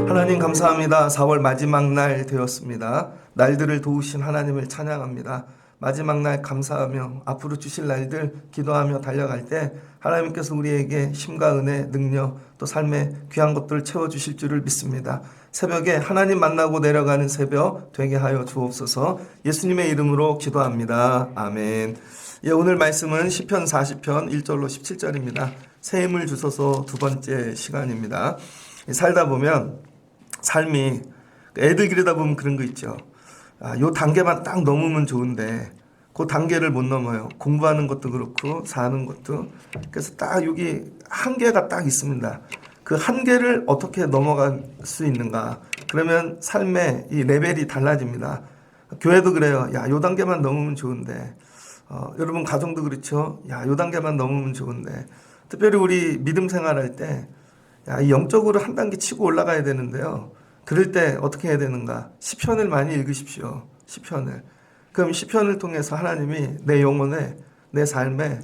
하나님 감사합니다. 4월 마지막 날 되었습니다. 날들을 도우신 하나님을 찬양합니다. 마지막 날 감사하며 앞으로 주실 날들 기도하며 달려갈 때 하나님께서 우리에게 힘과 은혜, 능력, 또 삶의 귀한 것들을 채워주실 줄을 믿습니다. 새벽에 하나님 만나고 내려가는 새벽 되게 하여 주옵소서. 예수님의 이름으로 기도합니다. 아멘. 오늘 말씀은 시편 40편 1절로 17절입니다. 새 힘을 주소서 두 번째 시간입니다. 살다 보면 삶이 애들 기르다 보면 그런 거 있죠. 요 단계만 딱 넘으면 좋은데 그 단계를 못 넘어요. 공부하는 것도 그렇고 사는 것도. 그래서 딱 여기 한계가 딱 있습니다. 그 한계를 어떻게 넘어갈 수 있는가. 그러면 삶의 이 레벨이 달라집니다. 교회도 그래요. 요 단계만 넘으면 좋은데. 여러분 가정도 그렇죠. 요 단계만 넘으면 좋은데. 특별히 우리 믿음 생활할 때 영적으로 한 단계 치고 올라가야 되는데요. 그럴 때 어떻게 해야 되는가? 시편을 많이 읽으십시오. 시편을. 그럼 시편을 통해서 하나님이 내 영혼에, 내 삶에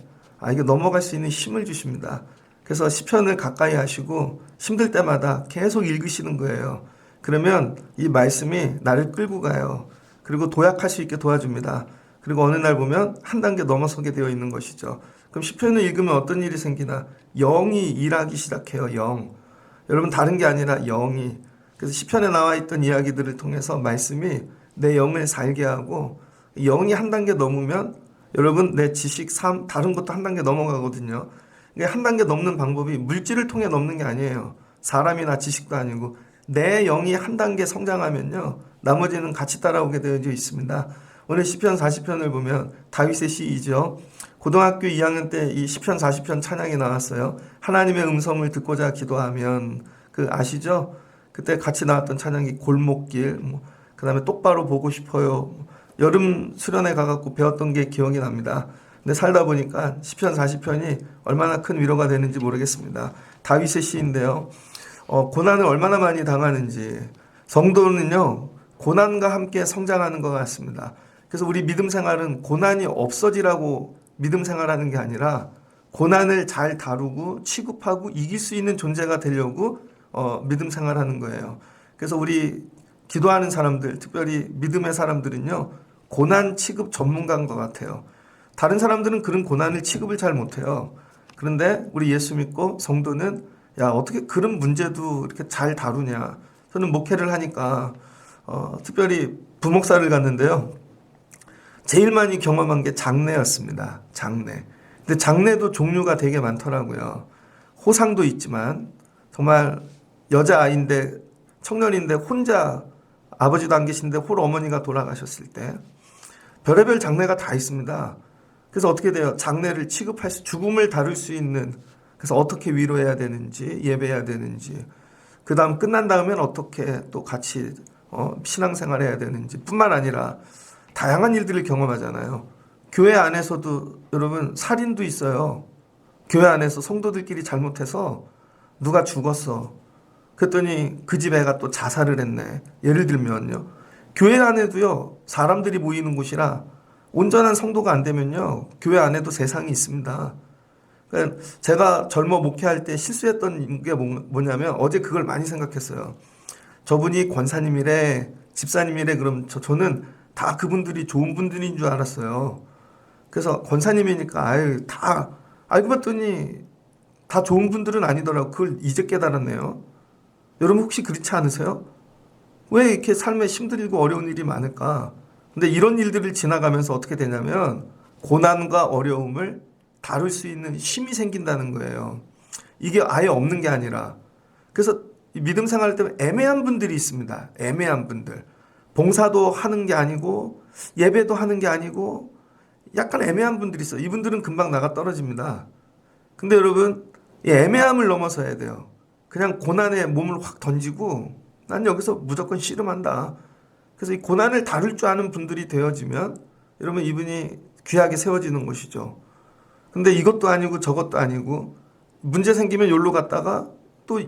이게 넘어갈 수 있는 힘을 주십니다. 그래서 시편을 가까이 하시고 힘들 때마다 계속 읽으시는 거예요. 그러면 이 말씀이 나를 끌고 가요. 그리고 도약할 수 있게 도와줍니다. 그리고 어느 날 보면 한 단계 넘어서게 되어 있는 것이죠. 그럼 시편을 읽으면 어떤 일이 생기나? 영이 일하기 시작해요. 영. 여러분 다른 게 아니라 영이. 그래서 시편에 나와 있던 이야기들을 통해서 말씀이 내 영을 살게 하고 영이 한 단계 넘으면 여러분 내 지식, 삶 다른 것도 한 단계 넘어가거든요. 한 단계 넘는 방법이 물질을 통해 넘는 게 아니에요. 사람이나 지식도 아니고 내 영이 한 단계 성장하면요. 나머지는 같이 따라오게 되어져 있습니다. 오늘 시편 40편을 보면 다윗의 시이죠. 고등학교 2학년 때 이 시편 40편 찬양이 나왔어요. 하나님의 음성을 듣고자 기도하면 아시죠? 그때 같이 나왔던 찬양이 골목길, 그 다음에 똑바로 보고 싶어요. 여름 수련회 가갖고 배웠던 게 기억이 납니다. 근데 살다 보니까 시편 40편이 얼마나 큰 위로가 되는지 모르겠습니다. 다윗의 시인데요. 고난을 얼마나 많이 당하는지. 성도는요, 고난과 함께 성장하는 것 같습니다. 그래서 우리 믿음 생활은 고난이 없어지라고 믿음 생활하는 게 아니라 고난을 잘 다루고 취급하고 이길 수 있는 존재가 되려고 믿음 생활하는 거예요. 그래서 우리 기도하는 사람들, 특별히 믿음의 사람들은요, 고난 취급 전문가인 것 같아요. 다른 사람들은 그런 고난을 취급을 잘 못해요. 그런데 우리 예수 믿고 성도는 어떻게 그런 문제도 이렇게 잘 다루냐. 저는 목회를 하니까 특별히 부목사를 갔는데요. 제일 많이 경험한 게 장례였습니다. 장례. 근데 장례도 종류가 되게 많더라고요. 호상도 있지만 정말 여자아이인데 청년인데 혼자 아버지도 안 계신데 홀 어머니가 돌아가셨을 때 별의별 장례가 다 있습니다. 그래서 어떻게 돼요? 장례를 취급할 수, 죽음을 다룰 수 있는, 그래서 어떻게 위로해야 되는지, 예배해야 되는지, 그 다음 끝난 다음엔 어떻게 또 같이 신앙생활 해야 되는지 뿐만 아니라 다양한 일들을 경험하잖아요. 교회 안에서도 여러분 살인도 있어요. 교회 안에서 성도들끼리 잘못해서 누가 죽었어. 그랬더니 그 집 애가 또 자살을 했네. 예를 들면요. 교회 안에도요. 사람들이 모이는 곳이라 온전한 성도가 안 되면요. 교회 안에도 세상이 있습니다. 그러니까 제가 젊어 목회할 때 실수했던 게 뭐냐면 어제 그걸 많이 생각했어요. 저분이 권사님이래, 집사님이래. 그럼 저는 다 그분들이 좋은 분들인 줄 알았어요. 그래서 권사님이니까 다 알고 봤더니 다 좋은 분들은 아니더라고. 그걸 이제 깨달았네요. 여러분 혹시 그렇지 않으세요? 왜 이렇게 삶에 힘들고 어려운 일이 많을까? 근데 이런 일들을 지나가면서 어떻게 되냐면 고난과 어려움을 다룰 수 있는 힘이 생긴다는 거예요. 이게 아예 없는 게 아니라. 그래서 믿음 생활 때문에 애매한 분들이 있습니다. 애매한 분들. 봉사도 하는 게 아니고 예배도 하는 게 아니고 약간 애매한 분들이 있어요. 이분들은 금방 나가 떨어집니다. 근데 여러분 이 애매함을 넘어서야 돼요. 그냥 고난에 몸을 확 던지고 난 여기서 무조건 씨름한다. 그래서 이 고난을 다룰 줄 아는 분들이 되어지면 여러분 이분이 귀하게 세워지는 것이죠. 근데 이것도 아니고 저것도 아니고 문제 생기면 여기로 갔다가 또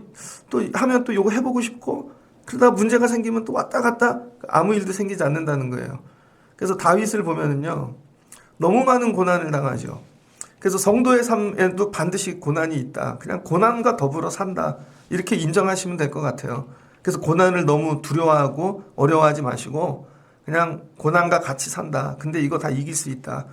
하면 또 요거 해보고 싶고 그러다 문제가 생기면 또 왔다 갔다 아무 일도 생기지 않는다는 거예요. 그래서 다윗을 보면은요. 너무 많은 고난을 당하죠. 그래서 성도의 삶에도 반드시 고난이 있다. 그냥 고난과 더불어 산다. 이렇게 인정하시면 될 것 같아요. 그래서 고난을 너무 두려워하고 어려워하지 마시고 그냥 고난과 같이 산다. 근데 이거 다 이길 수 있다.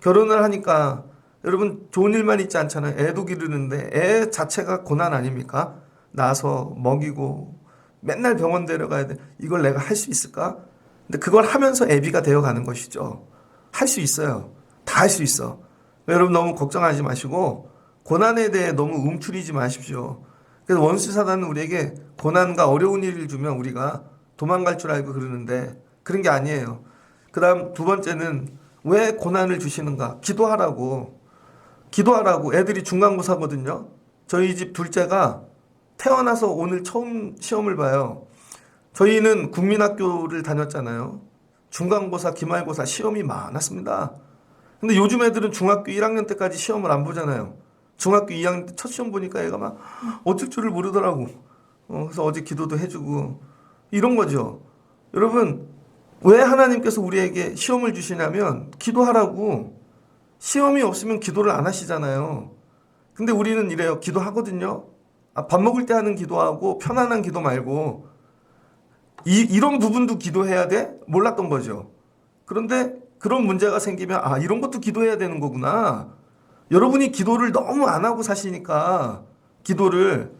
결혼을 하니까 여러분 좋은 일만 있지 않잖아요. 애도 기르는데 애 자체가 고난 아닙니까? 낳아서 먹이고 맨날 병원 데려가야 돼. 이걸 내가 할 수 있을까? 근데 그걸 하면서 애비가 되어가는 것이죠. 할 수 있어요. 다 할 수 있어. 여러분 너무 걱정하지 마시고 고난에 대해 너무 움츠리지 마십시오. 그래서 원수 사단은 우리에게 고난과 어려운 일을 주면 우리가 도망갈 줄 알고 그러는데 그런 게 아니에요. 그 다음 두 번째는 왜 고난을 주시는가? 기도하라고. 기도하라고. 애들이 중간고사거든요. 저희 집 둘째가 태어나서 오늘 처음 시험을 봐요. 저희는 국민학교를 다녔잖아요. 중간고사, 기말고사 시험이 많았습니다. 근데 요즘 애들은 중학교 1학년 때까지 시험을 안 보잖아요. 중학교 2학년 때 첫 시험 보니까 애가 막 어쩔 줄을 모르더라고. 그래서 어제 기도도 해주고 이런 거죠. 여러분 왜 하나님께서 우리에게 시험을 주시냐면 기도하라고. 시험이 없으면 기도를 안 하시잖아요. 근데 우리는 이래요. 기도하거든요. 밥 먹을 때 하는 기도하고 편안한 기도 말고 이런 부분도 기도해야 돼? 몰랐던 거죠. 그런데 그런 문제가 생기면 이런 것도 기도해야 되는 거구나. 여러분이 기도를 너무 안 하고 사시니까 기도를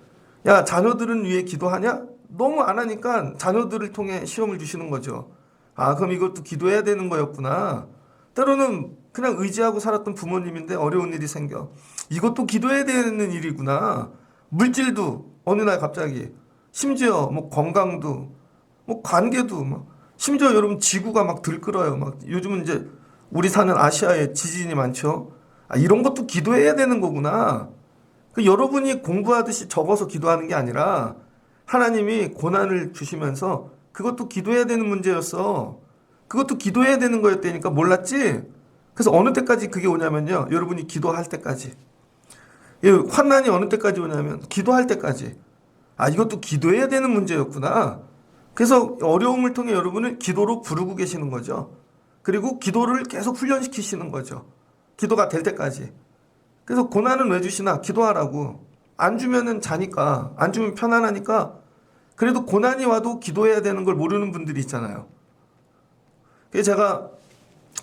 자녀들은 위해 기도하냐? 너무 안 하니까 자녀들을 통해 시험을 주시는 거죠. 그럼 이것도 기도해야 되는 거였구나. 때로는 그냥 의지하고 살았던 부모님인데 어려운 일이 생겨. 이것도 기도해야 되는 일이구나. 물질도 어느 날 갑자기 심지어 뭐 건강도 뭐 관계도 막 심지어 여러분 지구가 막 들끓어요. 막 요즘은 이제 우리 사는 아시아에 지진이 많죠. 이런 것도 기도해야 되는 거구나. 여러분이 공부하듯이 적어서 기도하는 게 아니라 하나님이 고난을 주시면서 그것도 기도해야 되는 문제였어. 그것도 기도해야 되는 거였다니까 몰랐지? 그래서 어느 때까지 그게 오냐면요. 여러분이 기도할 때까지. 환난이 어느 때까지 오냐면 기도할 때까지. 이것도 기도해야 되는 문제였구나. 그래서 어려움을 통해 여러분을 기도로 부르고 계시는 거죠. 그리고 기도를 계속 훈련시키시는 거죠. 기도가 될 때까지. 그래서 고난은 왜 주시나? 기도하라고. 안 주면은 자니까, 안 주면 편안하니까. 그래도 고난이 와도 기도해야 되는 걸 모르는 분들이 있잖아요. 그래서 제가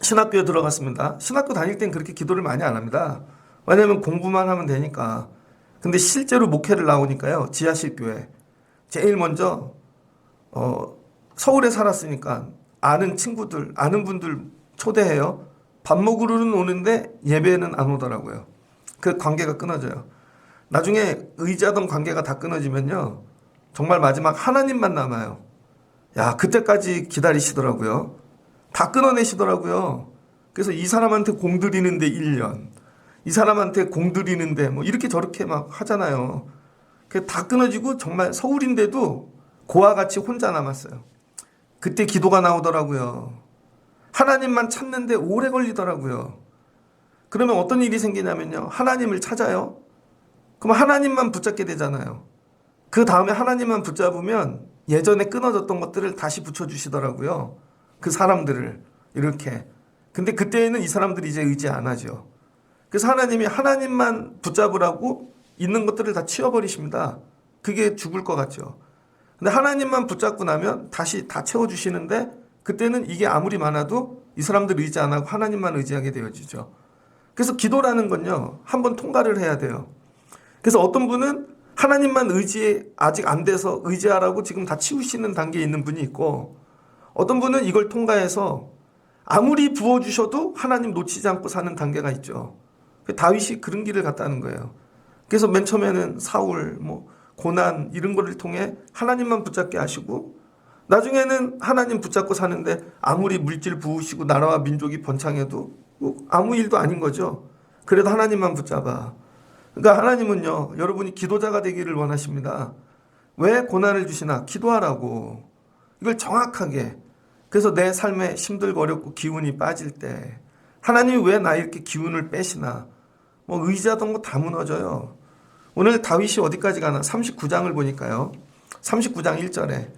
신학교에 들어갔습니다. 신학교 다닐 땐 그렇게 기도를 많이 안 합니다. 왜냐면 공부만 하면 되니까. 근데 실제로 목회를 나오니까요. 지하실 교회. 제일 먼저 서울에 살았으니까 아는 친구들, 아는 분들 초대해요. 밥 먹으러는 오는데 예배는 안 오더라고요. 그 관계가 끊어져요. 나중에 의지하던 관계가 다 끊어지면요. 정말 마지막 하나님만 남아요. 그때까지 기다리시더라고요. 다 끊어내시더라고요. 그래서 이 사람한테 공들이는데 1년, 이 사람한테 공들이는데 뭐 이렇게 저렇게 막 하잖아요. 다 끊어지고 정말 서울인데도 고와 같이 혼자 남았어요. 그때 기도가 나오더라고요. 하나님만 찾는데 오래 걸리더라고요. 그러면 어떤 일이 생기냐면요. 하나님을 찾아요. 그럼 하나님만 붙잡게 되잖아요. 그 다음에 하나님만 붙잡으면 예전에 끊어졌던 것들을 다시 붙여주시더라고요. 그 사람들을 이렇게. 근데 그때에는 이 사람들이 이제 의지 안 하죠. 그래서 하나님이 하나님만 붙잡으라고 있는 것들을 다 치워버리십니다. 그게 죽을 것 같죠. 근데 하나님만 붙잡고 나면 다시 다 채워주시는데 그때는 이게 아무리 많아도 이 사람들 의지 안 하고 하나님만 의지하게 되어지죠. 그래서 기도라는 건요. 한번 통과를 해야 돼요. 그래서 어떤 분은 하나님만 아직 안 돼서 의지하라고 지금 다 치우시는 단계에 있는 분이 있고 어떤 분은 이걸 통과해서 아무리 부어주셔도 하나님 놓치지 않고 사는 단계가 있죠. 다윗이 그런 길을 갔다는 거예요. 그래서 맨 처음에는 사울, 고난 이런 거를 통해 하나님만 붙잡게 하시고 나중에는 하나님 붙잡고 사는데 아무리 물질 부으시고 나라와 민족이 번창해도 아무 일도 아닌 거죠. 그래도 하나님만 붙잡아. 그러니까 하나님은요. 여러분이 기도자가 되기를 원하십니다. 왜 고난을 주시나? 기도하라고. 이걸 정확하게. 그래서 내 삶에 힘들고 어렵고 기운이 빠질 때 하나님이 왜 나 이렇게 기운을 빼시나? 의지하던 거 다 무너져요. 오늘 다윗이 어디까지 가나? 39장을 보니까요. 39장 1절에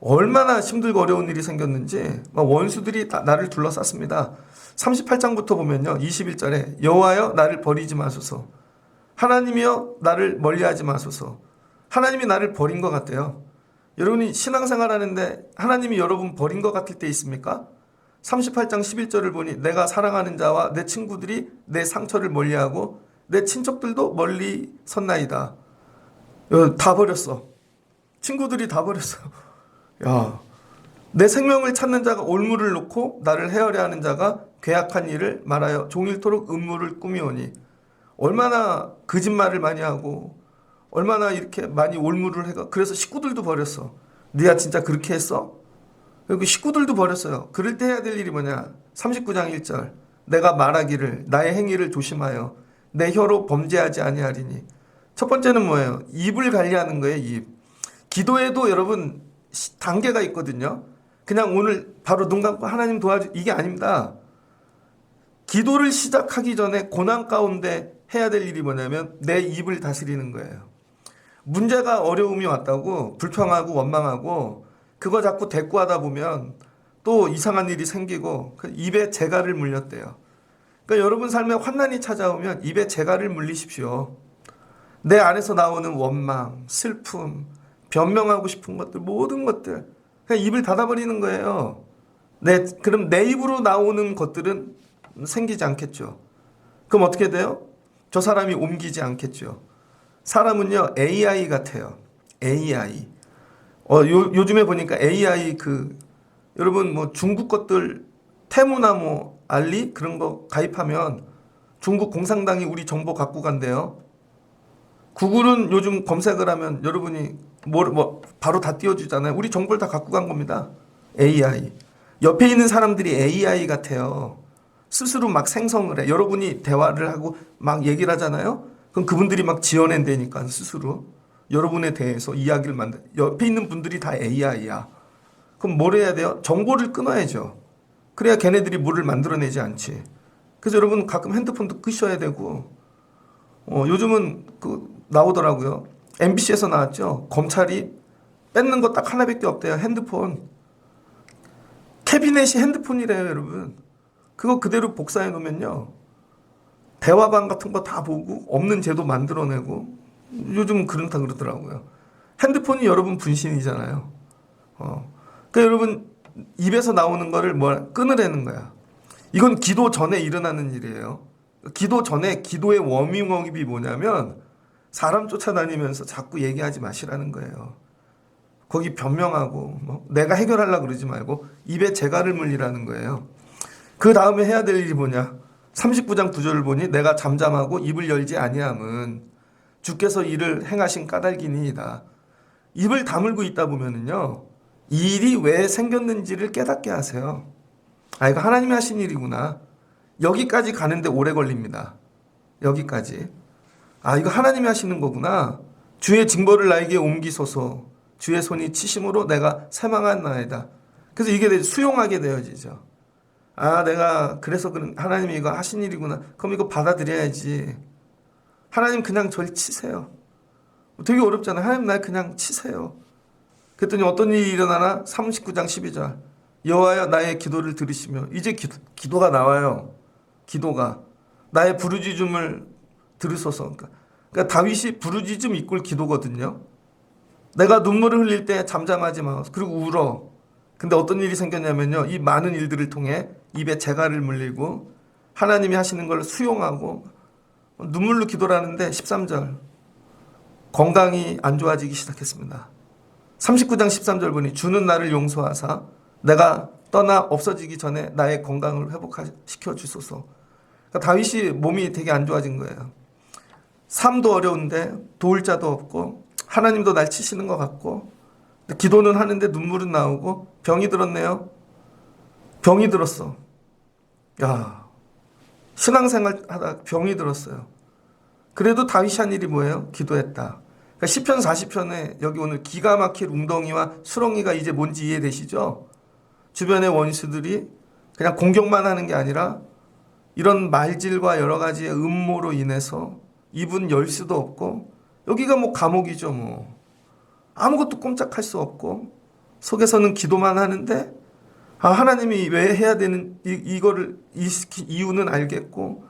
얼마나 힘들고 어려운 일이 생겼는지 막 원수들이 다 나를 둘러쌌습니다. 38장부터 보면요. 21절에 여호와여 나를 버리지 마소서. 하나님이여 나를 멀리하지 마소서. 하나님이 나를 버린 것 같대요. 여러분이 신앙생활 하는데 하나님이 여러분 버린 것 같을 때 있습니까? 38장 11절을 보니 내가 사랑하는 자와 내 친구들이 내 상처를 멀리하고 내 친척들도 멀리 섰나이다. 다 버렸어. 친구들이 다 버렸어. 야, 내 생명을 찾는 자가 올무를 놓고 나를 헤아려 하는 자가 괴악한 일을 말하여 종일토록 음모를 꾸미오니. 얼마나 거짓말을 많이 하고 얼마나 이렇게 많이 올무를 해가. 그래서 식구들도 버렸어. 네가 진짜 그렇게 했어? 그리고 식구들도 버렸어요. 그럴 때 해야 될 일이 뭐냐? 39장 1절 내가 말하기를 나의 행위를 조심하여 내 혀로 범죄하지 아니하리니. 첫 번째는 뭐예요? 입을 관리하는 거예요. 입. 기도에도 여러분 단계가 있거든요. 그냥 오늘 바로 눈 감고 하나님 도와주 이게 아닙니다. 기도를 시작하기 전에 고난 가운데 해야 될 일이 뭐냐면 내 입을 다스리는 거예요. 문제가 어려움이 왔다고 불평하고 원망하고 그거 자꾸 대꾸하다 보면 또 이상한 일이 생기고 입에 재갈을 물렸대요. 그러니까 여러분 삶에 환난이 찾아오면 입에 재갈을 물리십시오. 내 안에서 나오는 원망, 슬픔, 변명하고 싶은 것들, 모든 것들 그냥 입을 닫아버리는 거예요. 그럼 내 입으로 나오는 것들은 생기지 않겠죠. 그럼 어떻게 돼요? 저 사람이 옮기지 않겠죠. 사람은요 AI 같아요. AI. 요즘에 보니까 AI 여러분 뭐 중국 것들 테무나 뭐 알리 그런 거 가입하면 중국 공산당이 우리 정보 갖고 간대요. 구글은 요즘 검색을 하면 여러분이 바로 다 띄워주잖아요. 우리 정보를 다 갖고 간 겁니다. AI. 옆에 있는 사람들이 AI 같아요. 스스로 막 생성을 해. 여러분이 대화를 하고 막 얘기를 하잖아요. 그럼 그분들이 막 지어낸다니까 스스로. 여러분에 대해서 이야기를 옆에 있는 분들이 다 AI야. 그럼 뭘 해야 돼요? 정보를 끊어야죠. 그래야 걔네들이 뭐를 만들어내지 않지. 그래서 여러분 가끔 핸드폰도 끄셔야 되고 요즘은 나오더라고요. MBC에서 나왔죠. 검찰이 뺏는 거 딱 하나밖에 없대요. 핸드폰. 캐비넷이 핸드폰이래요, 여러분. 그거 그대로 복사해 놓으면요. 대화방 같은 거 다 보고 없는 제도 만들어내고 요즘은 그렇다 그러더라고요. 핸드폰이 여러분 분신이잖아요. 그러니까 여러분 입에서 나오는 거를 끊으라는 거야. 이건 기도 전에 일어나는 일이에요. 기도 전에 기도의 워밍업이 뭐냐면 사람 쫓아다니면서 자꾸 얘기하지 마시라는 거예요. 거기 변명하고 내가 해결하려고 그러지 말고 입에 재갈을 물리라는 거예요. 그 다음에 해야 될 일이 뭐냐? 39장 9절을 보니 내가 잠잠하고 입을 열지 아니함은 주께서 이를 행하신 까닭이니이다. 입을 다물고 있다 보면은요. 이 일이 왜 생겼는지를 깨닫게 하세요. 이거 하나님이 하신 일이구나. 여기까지 가는데 오래 걸립니다. 여기까지. 이거 하나님이 하시는 거구나. 주의 징벌을 나에게 옮기소서. 주의 손이 치심으로 내가 새망한 나이다. 그래서 이게 수용하게 되어지죠. 내가 그래서 하나님이 이거 하신 일이구나. 그럼 이거 받아들여야지. 하나님 그냥 절 치세요. 되게 어렵잖아요. 하나님 날 그냥 치세요. 그랬더니 어떤 일이 일어나나? 39장 12절 여호와여 나의 기도를 들으시며. 이제 기도가 나와요. 기도가 나의 부르짖음을 들으소서. 그러니까 다윗이 부르짖음 이꼴 기도거든요. 내가 눈물을 흘릴 때 잠잠하지 마. 그리고 울어. 근데 어떤 일이 생겼냐면요. 이 많은 일들을 통해 입에 재갈을 물리고 하나님이 하시는 걸 수용하고 눈물로 기도를 하는데 13절 건강이 안 좋아지기 시작했습니다. 39장 13절 보니 주는 나를 용서하사 내가 떠나 없어지기 전에 나의 건강을 회복시켜 주소서. 그러니까 다윗이 몸이 되게 안 좋아진 거예요. 삶도 어려운데 도울 자도 없고 하나님도 날 치시는 것 같고 기도는 하는데 눈물은 나오고 병이 들었네요. 병이 들었어. 신앙생활 하다 병이 들었어요. 그래도 다윗이 한 일이 뭐예요? 기도했다. 그러니까 시편 40편에 여기 오늘 기가 막힐 웅덩이와 수렁이가 이제 뭔지 이해되시죠? 주변의 원수들이 그냥 공격만 하는 게 아니라 이런 말질과 여러 가지의 음모로 인해서 입은 열 수도 없고 여기가 감옥이죠. 아무것도 꼼짝할 수 없고 속에서는 기도만 하는데 하나님이 왜 해야 되는 이거를 이유는 알겠고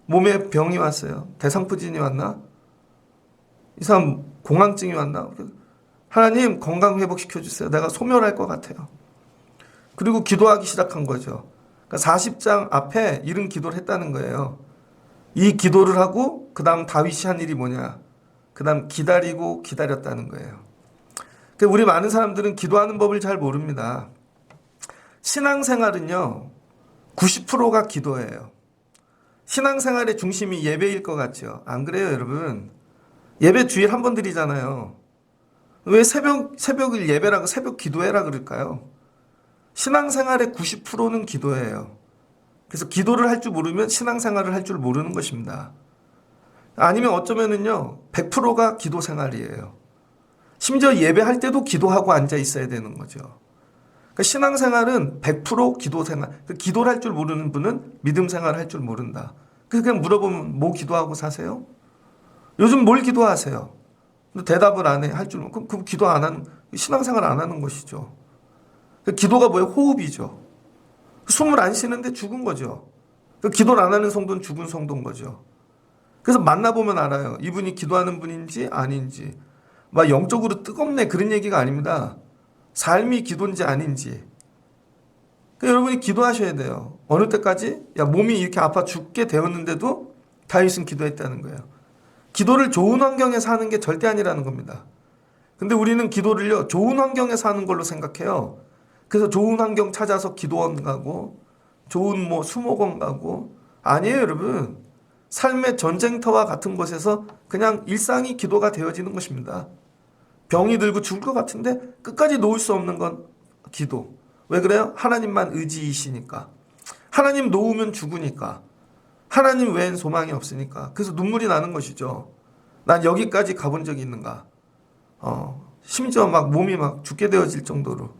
몸에 병이 왔어요. 대상포진이 왔나? 이 사람 공황증이 왔나? 하나님 건강 회복시켜 주세요. 내가 소멸할 것 같아요. 그리고 기도하기 시작한 거죠. 그러니까 40장 앞에 이런 기도를 했다는 거예요. 이 기도를 하고 그 다음 다윗이 한 일이 뭐냐? 그 다음 기다리고 기다렸다는 거예요. 그러니까 우리 많은 사람들은 기도하는 법을 잘 모릅니다. 신앙생활은요 90%가 기도예요. 신앙생활의 중심이 예배일 것 같죠? 안 그래요 여러분? 예배 주일 한 번 드리잖아요. 왜 새벽을 예배라고 새벽 기도해라 그럴까요? 신앙생활의 90%는 기도예요. 그래서 기도를 할 줄 모르면 신앙생활을 할 줄 모르는 것입니다. 아니면 어쩌면은요 100%가 기도 생활이에요. 심지어 예배할 때도 기도하고 앉아 있어야 되는 거죠. 그러니까 신앙생활은 100% 기도 생활. 기도를 할 줄 모르는 분은 믿음 생활을 할 줄 모른다. 그래서 그냥 물어보면 뭐 기도하고 사세요? 요즘 뭘 기도하세요? 대답을 안 해. 할 줄 모르고. 그럼 기도 안 하는, 신앙생활 안 하는 것이죠. 기도가 뭐예요? 호흡이죠. 숨을 안 쉬는데 죽은 거죠. 기도를 안 하는 성도는 죽은 성도인 거죠. 그래서 만나보면 알아요. 이분이 기도하는 분인지 아닌지. 막 영적으로 뜨겁네 그런 얘기가 아닙니다. 삶이 기도인지 아닌지. 그러니까 여러분이 기도하셔야 돼요. 어느 때까지? 몸이 이렇게 아파 죽게 되었는데도 다윗은 기도했다는 거예요. 기도를 좋은 환경에서 하는 게 절대 아니라는 겁니다. 근데 우리는 기도를요 좋은 환경에서 하는 걸로 생각해요. 그래서 좋은 환경 찾아서 기도원 가고 좋은 수목원 가고 아니에요 여러분. 삶의 전쟁터와 같은 곳에서 그냥 일상이 기도가 되어지는 것입니다. 병이 들고 죽을 것 같은데 끝까지 놓을 수 없는 건 기도. 왜 그래요? 하나님만 의지이시니까. 하나님 놓으면 죽으니까. 하나님 외엔 소망이 없으니까. 그래서 눈물이 나는 것이죠. 난 여기까지 가본 적이 있는가. 심지어 막 몸이 막 죽게 되어질 정도로.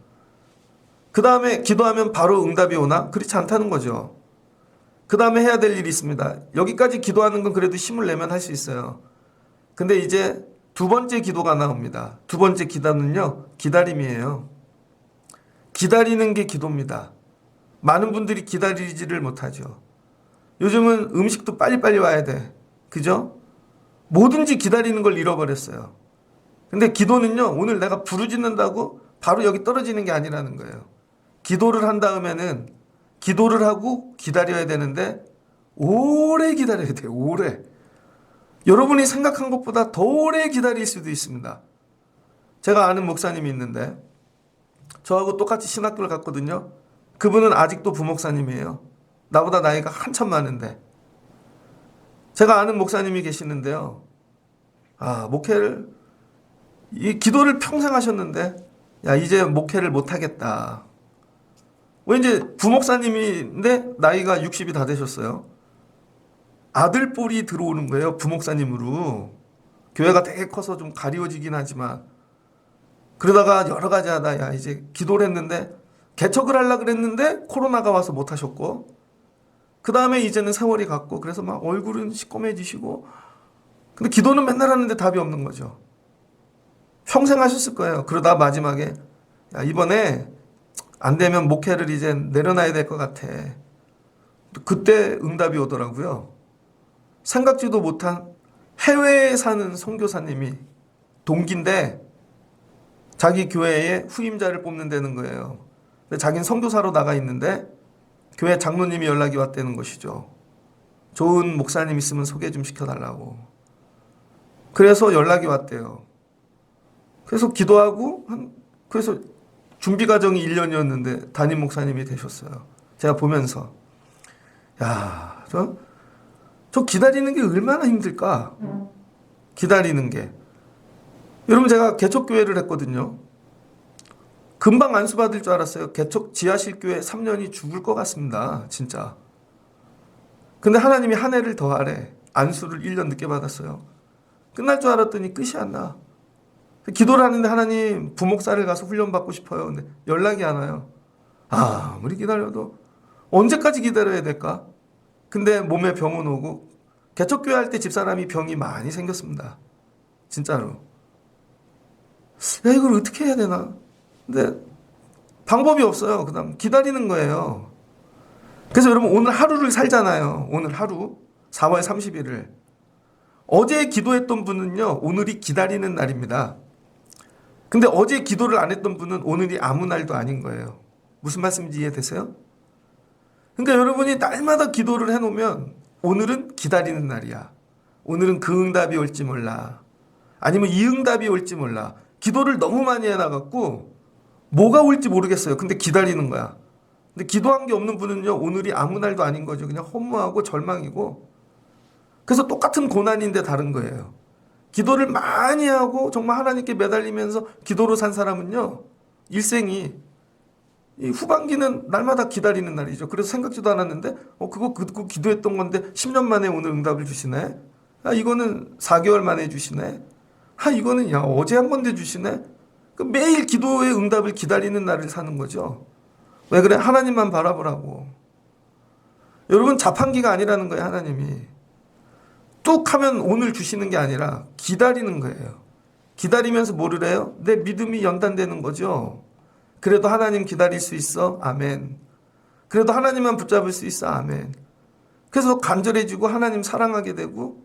그 다음에 기도하면 바로 응답이 오나? 그렇지 않다는 거죠. 그 다음에 해야 될 일이 있습니다. 여기까지 기도하는 건 그래도 힘을 내면 할 수 있어요. 근데 이제 두 번째 기도가 나옵니다. 두 번째 기도는요, 기다림이에요. 기다리는 게 기도입니다. 많은 분들이 기다리지를 못하죠. 요즘은 음식도 빨리빨리 와야 돼. 그죠? 뭐든지 기다리는 걸 잃어버렸어요. 근데 기도는요, 오늘 내가 부르짖는다고 바로 여기 떨어지는 게 아니라는 거예요. 기도를 한 다음에는 기도를 하고 기다려야 되는데 오래 기다려야 돼요. 오래. 여러분이 생각한 것보다 더 오래 기다릴 수도 있습니다. 제가 아는 목사님이 있는데 저하고 똑같이 신학교를 갔거든요. 그분은 아직도 부목사님이에요. 나보다 나이가 한참 많은데 제가 아는 목사님이 계시는데요. 목회를 이 기도를 평생 하셨는데 이제 목회를 못하겠다. 왜 이제 부목사님인데 나이가 60이 다 되셨어요. 아들뻘이 들어오는 거예요. 부목사님으로. 교회가 되게 커서 좀 가리워지긴 하지만 그러다가 여러 가지 하다 이제 기도를 했는데 개척을 하려고 그랬는데 코로나가 와서 못하셨고 그 다음에 이제는 세월이 갔고 그래서 막 얼굴은 시꺼매지시고 근데 기도는 맨날 하는데 답이 없는 거죠. 평생 하셨을 거예요. 그러다 마지막에 이번에 안 되면 목회를 이제 내려놔야 될 것 같아. 그때 응답이 오더라고요. 생각지도 못한 해외에 사는 선교사님이 동기인데 자기 교회에 후임자를 뽑는다는 거예요. 근데 자기는 선교사로 나가 있는데 교회 장로님이 연락이 왔다는 것이죠. 좋은 목사님 있으면 소개 좀 시켜달라고. 그래서 연락이 왔대요. 그래서 기도하고 그래서 준비 과정이 1년이었는데 담임 목사님이 되셨어요. 제가 보면서 저 기다리는 게 얼마나 힘들까? 기다리는 게. 여러분 제가 개척교회를 했거든요. 금방 안수받을 줄 알았어요. 개척 지하실교회 3년이 죽을 것 같습니다. 진짜. 근데 하나님이 한 해를 더 하래. 안수를 1년 늦게 받았어요. 끝날 줄 알았더니 끝이 안 나. 기도를 하는데 하나님 부목사를 가서 훈련받고 싶어요. 근데 연락이 안 와요. 아무리 기다려도 언제까지 기다려야 될까? 근데 몸에 병은 오고 개척교회 할 때 집사람이 병이 많이 생겼습니다. 진짜로. 이걸 어떻게 해야 되나? 근데 방법이 없어요. 그다음 기다리는 거예요. 그래서 여러분 오늘 하루를 살잖아요. 오늘 하루 4월 30일을 어제 기도했던 분은요 오늘이 기다리는 날입니다. 근데 어제 기도를 안 했던 분은 오늘이 아무 날도 아닌 거예요. 무슨 말씀인지 이해되세요? 그러니까 여러분이 날마다 기도를 해놓으면 오늘은 기다리는 날이야. 오늘은 그 응답이 올지 몰라. 아니면 이 응답이 올지 몰라. 기도를 너무 많이 해놔갖고 뭐가 올지 모르겠어요. 근데 기다리는 거야. 근데 기도한 게 없는 분은요 오늘이 아무 날도 아닌 거죠. 그냥 허무하고 절망이고. 그래서 똑같은 고난인데 다른 거예요. 기도를 많이 하고 정말 하나님께 매달리면서 기도로 산 사람은요 일생이 이 후반기는 날마다 기다리는 날이죠. 그래서 생각지도 않았는데 그거 듣고 기도했던 건데 10년 만에 오늘 응답을 주시네. 이거는 4개월 만에 주시네. 이거는 어제 한 건데 주시네. 매일 기도의 응답을 기다리는 날을 사는 거죠. 왜 그래? 하나님만 바라보라고. 여러분 자판기가 아니라는 거예요. 하나님이 뚝 하면 오늘 주시는 게 아니라 기다리는 거예요. 기다리면서 뭐를 해요? 내 믿음이 연단되는 거죠. 그래도 하나님 기다릴 수 있어? 아멘. 그래도 하나님만 붙잡을 수 있어? 아멘. 그래서 간절해지고 하나님 사랑하게 되고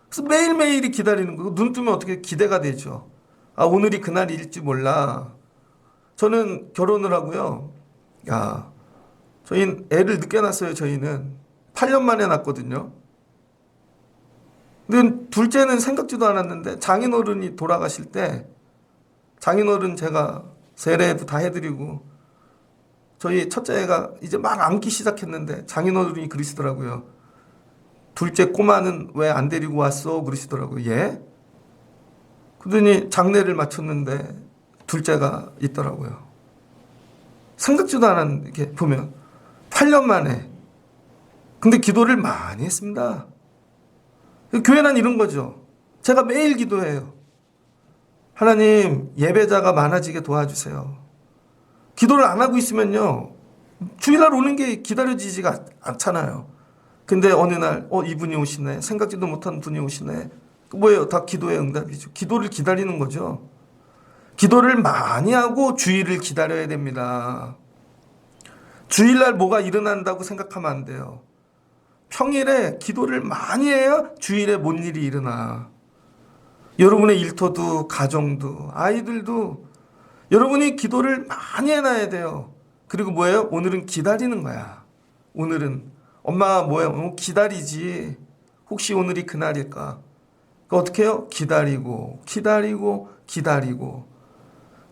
그래서 매일매일이 기다리는 거고 눈 뜨면 어떻게 기대가 되죠. 오늘이 그날일지 몰라. 저는 결혼을 하고요. 저희는 애를 늦게 낳았어요. 저희는 8년 만에 낳았거든요. 근데 둘째는 생각지도 않았는데 장인어른이 돌아가실 때 장인어른 제가 세례도 다 해드리고 저희 첫째 애가 이제 막 앉기 시작했는데 장인어른이 그러시더라고요. 둘째 꼬마는 왜 안 데리고 왔어? 그러시더라고요. 예? 그러더니 장례를 마쳤는데 둘째가 있더라고요. 생각지도 않았는데 이렇게 보면 8년 만에. 근데 기도를 많이 했습니다. 교회는 이런 거죠. 제가 매일 기도해요. 하나님 예배자가 많아지게 도와주세요. 기도를 안 하고 있으면요 주일날 오는 게 기다려지지가 않잖아요. 근데 어느 날 이분이 오시네. 생각지도 못한 분이 오시네. 뭐예요? 다 기도의 응답이죠. 기도를 기다리는 거죠. 기도를 많이 하고 주일을 기다려야 됩니다. 주일날 뭐가 일어난다고 생각하면 안 돼요. 평일에 기도를 많이 해야 주일에 뭔 일이 일어나. 여러분의 일터도 가정도 아이들도 여러분이 기도를 많이 해놔야 돼요. 그리고 뭐예요? 오늘은 기다리는 거야. 오늘은 엄마 뭐예요? 기다리지. 혹시 오늘이 그날일까? 어떻게 해요? 기다리고 기다리고 기다리고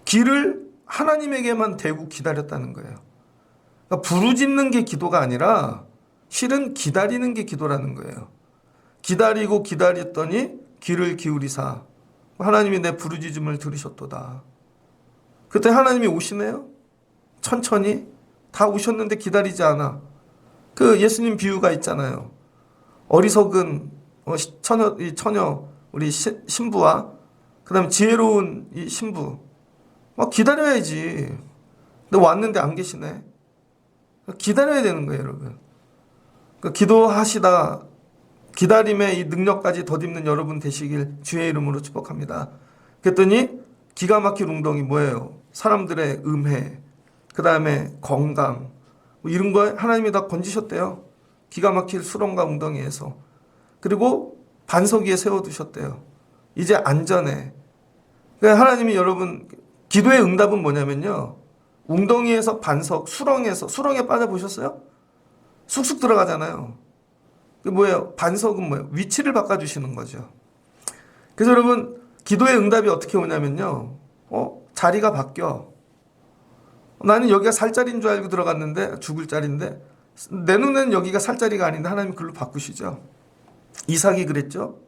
길을 하나님에게만 대고 기다렸다는 거예요. 그러니까 부르짖는 게 기도가 아니라 실은 기다리는 게 기도라는 거예요. 기다리고 기다렸더니 귀를 기울이사 하나님이 내 부르짖음을 들으셨도다. 그때 하나님이 오시네요. 천천히 다 오셨는데 기다리지 않아. 그 예수님 비유가 있잖아요. 어리석은 처녀 우리 신부와 그다음에 지혜로운 이 신부 막 기다려야지. 근데 왔는데 안 계시네. 기다려야 되는 거예요, 여러분. 기도하시다 기다림의 이 능력까지 덧입는 여러분 되시길 주의 이름으로 축복합니다. 그랬더니 기가 막힐 웅덩이 뭐예요? 사람들의 음해, 그 다음에 건강 이런 거 하나님이 다 건지셨대요. 기가 막힐 수렁과 웅덩이에서. 그리고 반석 위에 세워두셨대요. 이제 안전해. 그러니까 하나님이 여러분 기도의 응답은 뭐냐면요. 웅덩이에서 반석, 수렁에 빠져보셨어요? 쑥쑥 들어가잖아요. 그 뭐예요? 반석은 뭐예요? 위치를 바꿔주시는 거죠. 그래서 여러분 기도의 응답이 어떻게 오냐면요. 자리가 바뀌어. 나는 여기가 살 자리인 줄 알고 들어갔는데 죽을 자리인데 내 눈에는 여기가 살 자리가 아닌데 하나님이 글로 바꾸시죠. 이삭이 그랬죠.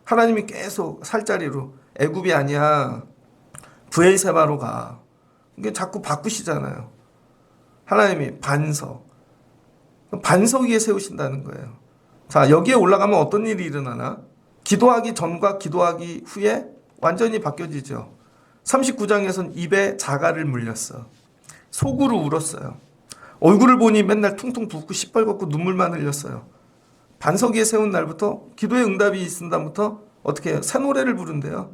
하나님이 계속 살 자리로 애굽이 아니야. 브엘세바로 가. 이게 자꾸 바꾸시잖아요. 하나님이 반석 위에 세우신다는 거예요. 자, 여기에 올라가면 어떤 일이 일어나나? 기도하기 전과 기도하기 후에 완전히 바뀌어지죠. 39장에서는 입에 자갈을 물렸어. 속으로 울었어요. 얼굴을 보니 맨날 퉁퉁 붓고 시뻘겋고 눈물만 흘렸어요. 반석 위에 세운 날부터 기도의 응답이 있은 다음부터 어떻게 해요? 새 노래를 부른대요.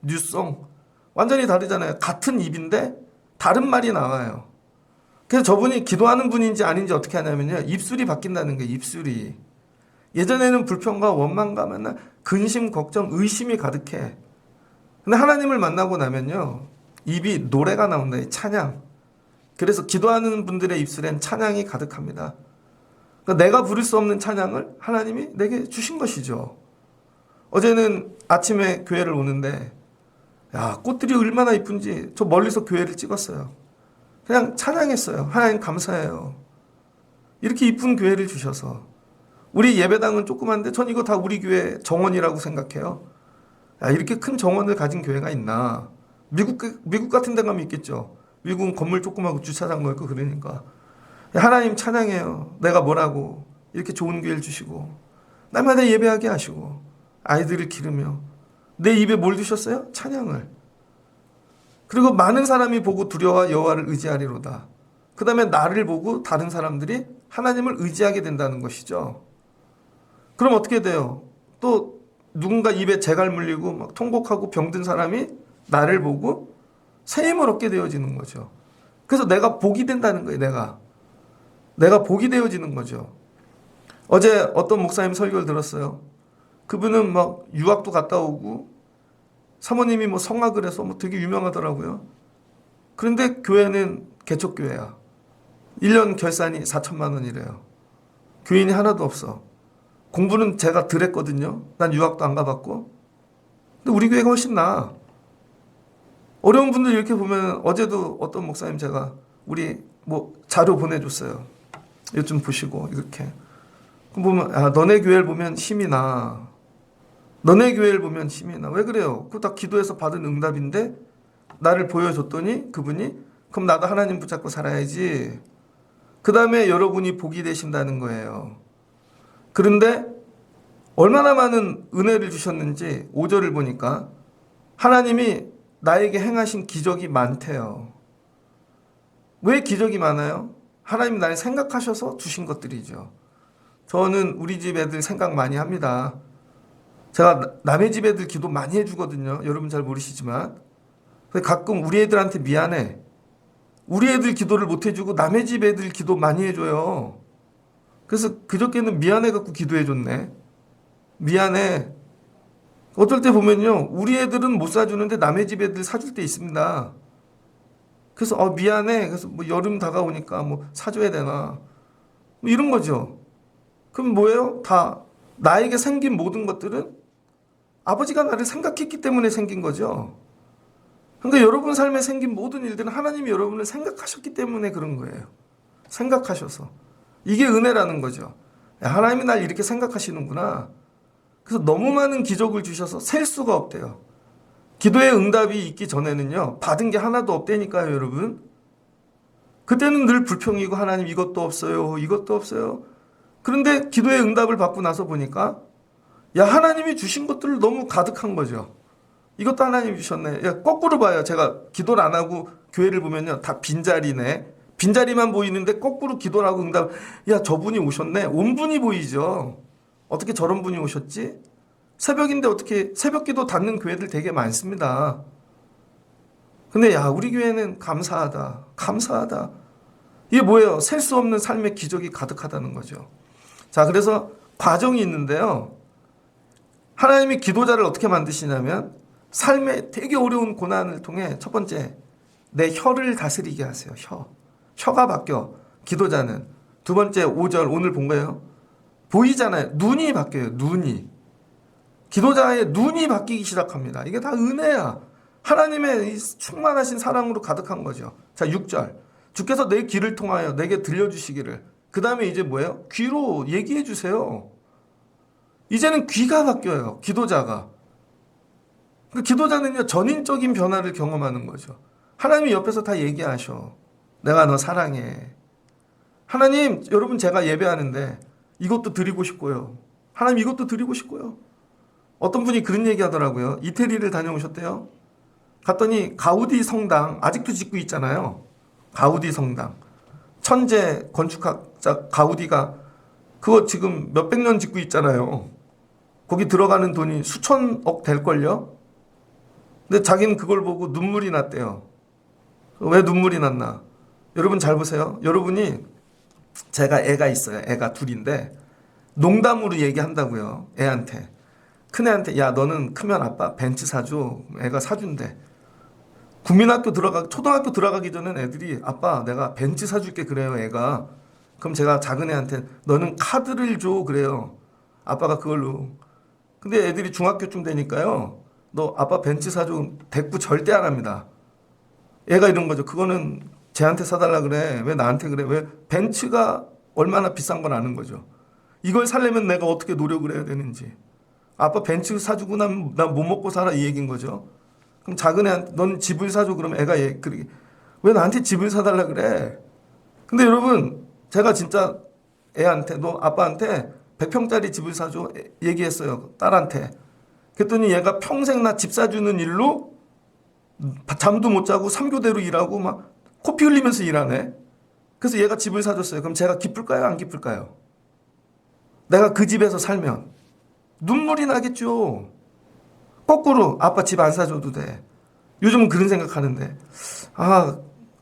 뉴송. 완전히 다르잖아요. 같은 입인데 다른 말이 나와요. 그래서 저분이 기도하는 분인지 아닌지 어떻게 하냐면요. 입술이 바뀐다는 거예요. 입술이. 예전에는 불평과 원망과 맨날 근심, 걱정, 의심이 가득해. 근데 하나님을 만나고 나면요. 입이 노래가 나온다. 찬양. 그래서 기도하는 분들의 입술엔 찬양이 가득합니다. 그러니까 내가 부를 수 없는 찬양을 하나님이 내게 주신 것이죠. 어제는 아침에 교회를 오는데 야, 꽃들이 얼마나 이쁜지 저 멀리서 교회를 찍었어요. 그냥 찬양했어요. 하나님 감사해요. 이렇게 이쁜 교회를 주셔서. 우리 예배당은 조그만데 전 이거 다 우리 교회 정원이라고 생각해요. 야, 이렇게 큰 정원을 가진 교회가 있나. 미국 같은 데 가면 있겠죠. 미국은 건물 조그마하고 주차장 넓고 그러니까. 하나님 찬양해요. 내가 뭐라고 이렇게 좋은 기회를 주시고 날마다 예배하게 하시고 아이들을 기르며 내 입에 뭘 주셨어요? 찬양을. 그리고 많은 사람이 보고 두려워 여호와를 의지하리로다. 그 다음에 나를 보고 다른 사람들이 하나님을 의지하게 된다는 것이죠. 그럼 어떻게 돼요? 또 누군가 입에 재갈 물리고 막 통곡하고 병든 사람이 나를 보고 새 힘을 얻게 되어지는 거죠. 그래서 내가 복이 된다는 거예요. 내가 복이 되어지는 거죠. 어제 어떤 목사님 설교를 들었어요. 그분은 막 유학도 갔다 오고 사모님이 뭐 성악을 해서 뭐 되게 유명하더라고요. 그런데 교회는 개척교회야. 1년 결산이 4천만 원이래요. 교인이 하나도 없어. 공부는 제가 덜 했거든요. 난 유학도 안 가봤고. 근데 우리 교회가 훨씬 나아. 어려운 분들 이렇게 보면 어제도 어떤 목사님 제가 우리 뭐 자료 보내줬어요. 이거 좀 보시고 이렇게. 그럼 보면 아, 너네 교회를 보면 힘이 나. 너네 교회를 보면 힘이 나. 왜 그래요? 그거 다 기도해서 받은 응답인데 나를 보여줬더니 그분이 그럼 나도 하나님 붙잡고 살아야지. 그 다음에 여러분이 복이 되신다는 거예요. 그런데 얼마나 많은 은혜를 주셨는지 5절을 보니까 하나님이 나에게 행하신 기적이 많대요. 왜 기적이 많아요? 하나님이 날 생각하셔서 주신 것들이죠. 저는 우리 집 애들 생각 많이 합니다. 제가 남의 집 애들 기도 많이 해주거든요. 여러분 잘 모르시지만. 가끔 우리 애들한테 미안해. 우리 애들 기도를 못 해주고 남의 집 애들 기도 많이 해줘요. 그래서 그저께는 미안해갖고 기도해줬네. 미안해. 어떨 때 보면요. 우리 애들은 못 사주는데 남의 집 애들 사줄 때 있습니다. 그래서 미안해. 그래서 뭐 여름 다가오니까 뭐 사줘야 되나. 뭐 이런 거죠. 그럼 뭐예요? 다 나에게 생긴 모든 것들은 아버지가 나를 생각했기 때문에 생긴 거죠. 그러니까 여러분 삶에 생긴 모든 일들은 하나님이 여러분을 생각하셨기 때문에 그런 거예요. 생각하셔서. 이게 은혜라는 거죠. 하나님이 날 이렇게 생각하시는구나. 그래서 너무 많은 기적을 주셔서 셀 수가 없대요. 기도의 응답이 있기 전에는요. 받은 게 하나도 없다니까요, 여러분. 그때는 늘 불평이고 하나님 이것도 없어요. 이것도 없어요. 그런데 기도의 응답을 받고 나서 보니까 야, 하나님이 주신 것들 너무 가득한 거죠. 이것도 하나님이 주셨네. 야, 거꾸로 봐요. 제가 기도를 안 하고 교회를 보면요. 다 빈자리네. 빈자리만 보이는데 거꾸로 기도를 하고 응답. 야, 저분이 오셨네. 온 분이 보이죠. 어떻게 저런 분이 오셨지? 새벽인데 어떻게 새벽 기도 닫는 교회들 되게 많습니다. 근데 야, 우리 교회는 감사하다. 감사하다. 이게 뭐예요? 셀 수 없는 삶의 기적이 가득하다는 거죠. 자, 그래서 과정이 있는데요. 하나님이 기도자를 어떻게 만드시냐면 삶의 되게 어려운 고난을 통해 첫 번째, 내 혀를 다스리게 하세요. 혀가 바뀌어. 기도자는. 두 번째, 5절 오늘 본 거예요. 보이잖아요. 눈이 바뀌어요. 눈이. 기도자의 눈이 바뀌기 시작합니다. 이게 다 은혜야. 하나님의 충만하신 사랑으로 가득한 거죠. 자, 6절. 주께서 내 귀를 통하여 내게 들려주시기를. 그 다음에 이제 뭐예요? 귀로 얘기해 주세요. 이제는 귀가 바뀌어요. 기도자가. 기도자는요, 전인적인 변화를 경험하는 거죠. 하나님이 옆에서 다 얘기하셔. 내가 너 사랑해. 하나님, 여러분 제가 예배하는데 이것도 드리고 싶고요. 하나님 이것도 드리고 싶고요. 어떤 분이 그런 얘기 하더라고요. 이태리를 다녀오셨대요. 갔더니 가우디 성당 아직도 짓고 있잖아요. 가우디 성당. 천재 건축학자 가우디가 그거 지금 몇백 년 짓고 있잖아요. 거기 들어가는 돈이 수천억 될걸요? 근데 자기는 그걸 보고 눈물이 났대요. 왜 눈물이 났나? 여러분 잘 보세요. 여러분이 제가 애가 있어요. 애가 둘인데 농담으로 얘기한다고요. 애한테. 큰애한테 야 너는 크면 아빠 벤츠 사줘. 애가 사준대. 초등학교 들어가기 전엔 애들이 아빠 내가 벤츠 사줄게 그래요 애가. 그럼 제가 작은 애한테 너는 카드를 줘 그래요. 아빠가 그걸로. 근데 애들이 중학교쯤 되니까요. 너 아빠 벤츠 사줘 대꾸 절대 안 합니다. 얘가 이런 거죠. 그거는 쟤한테 사달라 그래. 왜 나한테 그래. 왜 벤츠가 얼마나 비싼 건 아는 거죠. 이걸 살려면 내가 어떻게 노력을 해야 되는지. 아빠 벤츠 사주고 난 못 먹고 살아 이 얘기인 거죠. 그럼 작은 애한테 넌 집을 사줘 그러면 애가 그러게 왜 나한테 집을 사달라 그래. 근데 여러분 제가 진짜 애한테 너 아빠한테 100평짜리 집을 사줘 얘기했어요. 딸한테. 그랬더니 얘가 평생 나 집 사주는 일로 잠도 못 자고 3교대로 일하고 막 코피 흘리면서 일하네. 그래서 얘가 집을 사줬어요. 그럼 제가 기쁠까요? 안 기쁠까요? 내가 그 집에서 살면 눈물이 나겠죠. 거꾸로 아빠 집 안 사줘도 돼. 요즘은 그런 생각하는데 아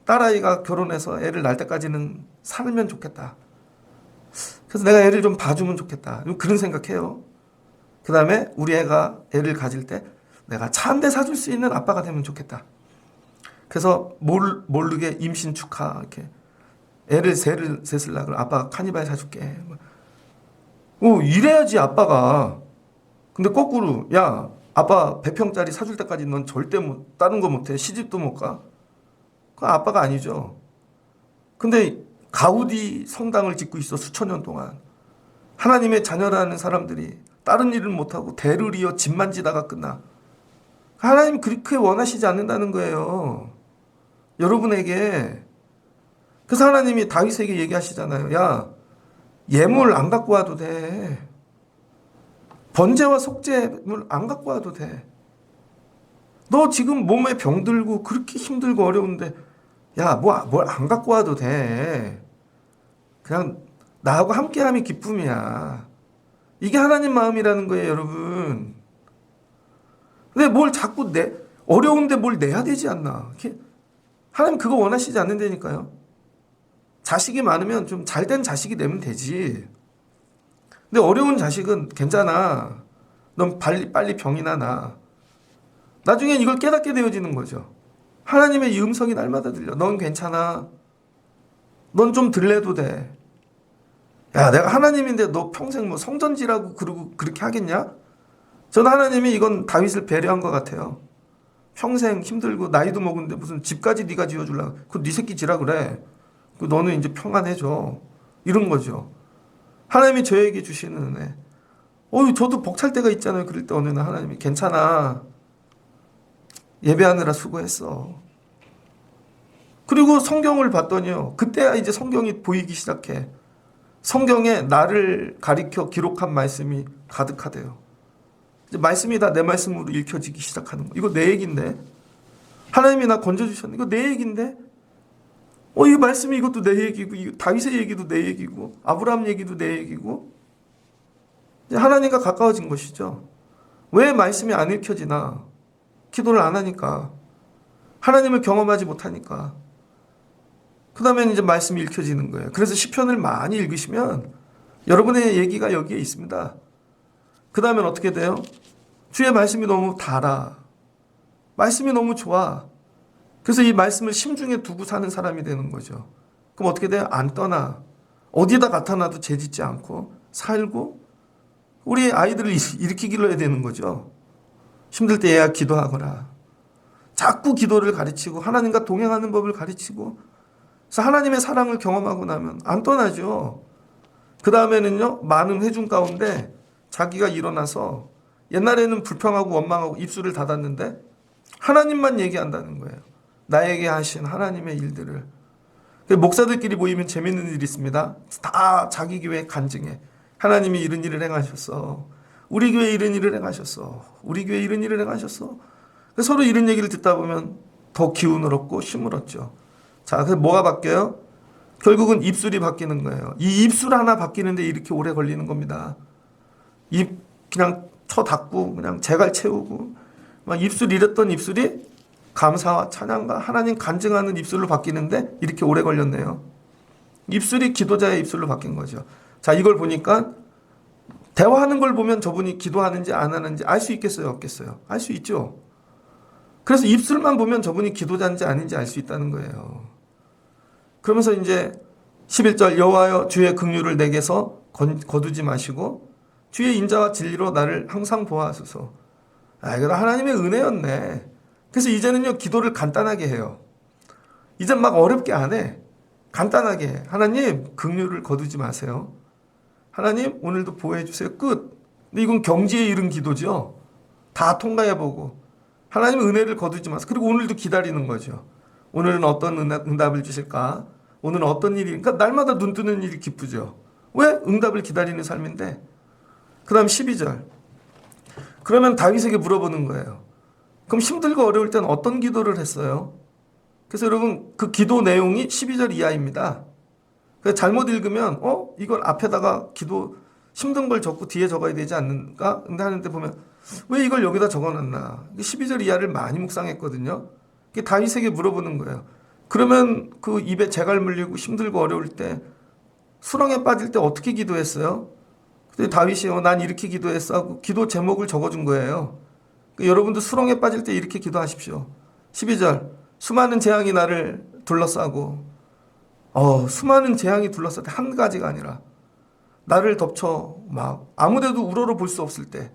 딸아이가 결혼해서 애를 낳을 때까지는 살면 좋겠다. 그래서 내가 애를 좀 봐주면 좋겠다. 그런 생각해요. 그 다음에 우리 애가 애를 가질 때 내가 차 한 대 사줄 수 있는 아빠가 되면 좋겠다. 그래서 모르게 임신 축하 이렇게 애를 셋을 아빠가 카니발 사줄게. 이래야지 아빠가. 근데 거꾸로 야 아빠 100평짜리 사줄 때까지 넌 절대 다른 거 못해. 시집도 못 가. 그건 아빠가 아니죠. 근데 가우디 성당을 짓고 있어 수천 년 동안. 하나님의 자녀라는 사람들이 다른 일을 못하고 대를 이어 집만 지다가 끝나. 하나님 그렇게 원하시지 않는다는 거예요. 여러분에게. 그래서 하나님이 다윗에게 얘기하시잖아요. 야 예물 안 갖고 와도 돼. 번제와 속죄물 안 갖고 와도 돼. 너 지금 몸에 병들고 그렇게 힘들고 어려운데 야 뭘 안 갖고 와도 돼. 그냥 나하고 함께함이 기쁨이야. 이게 하나님 마음이라는 거예요 여러분. 근데 뭘 자꾸 어려운데 뭘 내야 되지 않나. 하나님 그거 원하시지 않는다니까요. 자식이 많으면 좀 잘된 자식이 되면 되지. 근데 어려운 자식은 괜찮아. 넌 빨리 병이나 나. 나중엔 이걸 깨닫게 되어지는 거죠. 하나님의 이 음성이 날마다 들려. 넌 괜찮아. 넌 좀 들래도 돼. 야 내가 하나님인데 너 평생 뭐 성전지라고 그러고 그렇게 하겠냐? 저는 하나님이 이건 다윗을 배려한 것 같아요. 평생 힘들고 나이도 먹은데 무슨 집까지 네가 지어주려고. 그거 네 새끼 지라 그래. 너는 이제 평안해져. 이런 거죠. 하나님이 저에게 주시는 은혜. 저도 벅찰 때가 있잖아요. 그럴 때 어느 날 하나님이 괜찮아. 예배하느라 수고했어. 그리고 성경을 봤더니요. 그때야 이제 성경이 보이기 시작해. 성경에 나를 가리켜 기록한 말씀이 가득하대요. 이제 말씀이 다 내 말씀으로 읽혀지기 시작하는 거. 이거 내 얘기인데. 하나님이 나 건져주셨는데 이거 내 얘기인데. 이 말씀이 이것도 내 얘기고 다윗의 얘기도 내 얘기고 아브라함 얘기도 내 얘기고 이제 하나님과 가까워진 것이죠. 왜 말씀이 안 읽혀지나? 기도를 안 하니까. 하나님을 경험하지 못하니까. 그 다음에 이제 말씀이 읽혀지는 거예요. 그래서 시편을 많이 읽으시면 여러분의 얘기가 여기에 있습니다. 그 다음엔 어떻게 돼요? 주의 말씀이 너무 달아. 말씀이 너무 좋아. 그래서 이 말씀을 심중에 두고 사는 사람이 되는 거죠. 그럼 어떻게 돼요? 안 떠나. 어디다 갖다 놔도 죄짓지 않고 살고 우리 아이들을 일으키기로 해야 되는 거죠. 힘들 때 얘야 기도하거라. 자꾸 기도를 가르치고 하나님과 동행하는 법을 가르치고 그래서 하나님의 사랑을 경험하고 나면 안 떠나죠. 그 다음에는요. 많은 회중 가운데 자기가 일어나서 옛날에는 불평하고 원망하고 입술을 닫았는데 하나님만 얘기한다는 거예요. 나에게 하신 하나님의 일들을. 목사들끼리 모이면 재밌는 일이 있습니다. 다 자기 교회 간증해. 하나님이 이런 일을 행하셨어. 우리 교회 이런 일을 행하셨어. 우리 교회 이런 일을 행하셨어. 서로 이런 얘기를 듣다 보면 더 기운을 얻고 힘을 얻죠. 자, 그래서 뭐가 바뀌어요? 결국은 입술이 바뀌는 거예요. 이 입술 하나 바뀌는데 이렇게 오래 걸리는 겁니다. 입 그냥 쳐 닫고 그냥 재갈 채우고 막 입술 잃었던 입술이 감사와 찬양과 하나님 간증하는 입술로 바뀌는데 이렇게 오래 걸렸네요. 입술이 기도자의 입술로 바뀐 거죠. 자, 이걸 보니까 대화하는 걸 보면 저분이 기도하는지 안 하는지 알 수 있겠어요, 없겠어요? 알 수 있죠. 그래서 입술만 보면 저분이 기도자인지 아닌지 알 수 있다는 거예요. 그러면서 이제 11절 여호와여 주의 긍휼을 내게서 거두지 마시고 주의 인자와 진리로 나를 항상 보아하소서. 이거 하나님의 은혜였네. 그래서 이제는요 기도를 간단하게 해요. 이제 막 어렵게 안 해. 간단하게 해. 하나님 긍휼을 거두지 마세요. 하나님 오늘도 보호해 주세요. 끝. 근데 이건 경지에 이른 기도죠. 다 통과해보고 하나님 은혜를 거두지 마세요. 그리고 오늘도 기다리는 거죠. 오늘은 어떤 응답을 주실까? 오늘은 어떤 일이, 그러니까 날마다 눈 뜨는 일이 기쁘죠. 왜? 응답을 기다리는 삶인데. 그 다음 12절. 그러면 다윗에게 물어보는 거예요. 그럼 힘들고 어려울 땐 어떤 기도를 했어요? 그래서 여러분 그 기도 내용이 12절 이하입니다. 그래서 잘못 읽으면 이걸 앞에다가 기도 힘든 걸 적고 뒤에 적어야 되지 않는가? 근데 하는데 보면 왜 이걸 여기다 적어놨나? 12절 이하를 많이 묵상했거든요. 다윗에게 물어보는 거예요. 그러면 그 입에 재갈 물리고 힘들고 어려울 때 수렁에 빠질 때 어떻게 기도했어요? 근데 다윗이 난 이렇게 기도했어 하고 기도 제목을 적어준 거예요. 여러분도 수렁에 빠질 때 이렇게 기도하십시오. 12절 수많은 재앙이 나를 둘러싸고 수많은 재앙이 둘러쌀 때 한 가지가 아니라 나를 덮쳐 막 아무데도 우러러 볼 수 없을 때